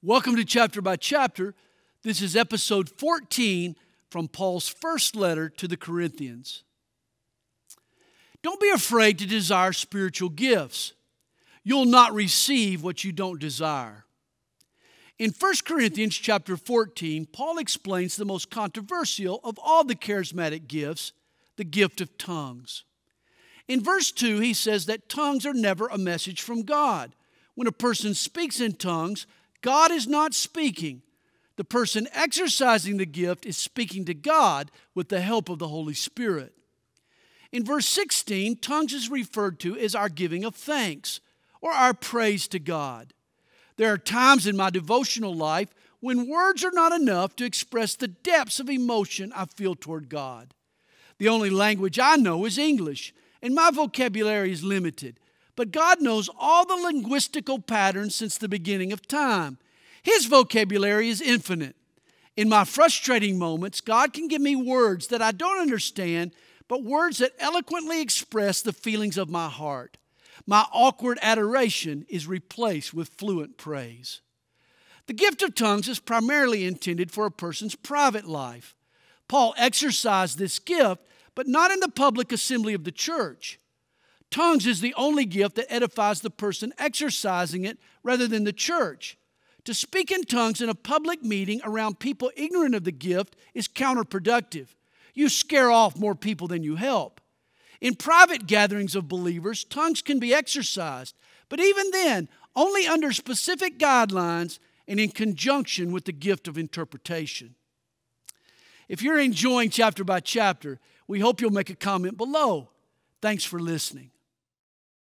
Welcome to Chapter by Chapter. This is episode 14 from Paul's first letter to the Corinthians. Don't be afraid to desire spiritual gifts. You'll not receive what you don't desire. In 1 Corinthians chapter 14, Paul explains the most controversial of all the charismatic gifts, the gift of tongues. In verse 2, he says that tongues are never a message from God. When a person speaks in tongues, God is not speaking. The person exercising the gift is speaking to God with the help of the Holy Spirit. In verse 16, tongues is referred to as our giving of thanks or our praise to God. There are times in my devotional life when words are not enough to express the depths of emotion I feel toward God. The only language I know is English, and my vocabulary is limited. But God knows all the linguistical patterns since the beginning of time. His vocabulary is infinite. In my frustrating moments, God can give me words that I don't understand, but words that eloquently express the feelings of my heart. My awkward adoration is replaced with fluent praise. The gift of tongues is primarily intended for a person's private life. Paul exercised this gift, but not in the public assembly of the church. Tongues is the only gift that edifies the person exercising it rather than the church. To speak in tongues in a public meeting around people ignorant of the gift is counterproductive. You scare off more people than you help. In private gatherings of believers, tongues can be exercised, but even then, only under specific guidelines and in conjunction with the gift of interpretation. If you're enjoying chapter by chapter, we hope you'll make a comment below. Thanks for listening.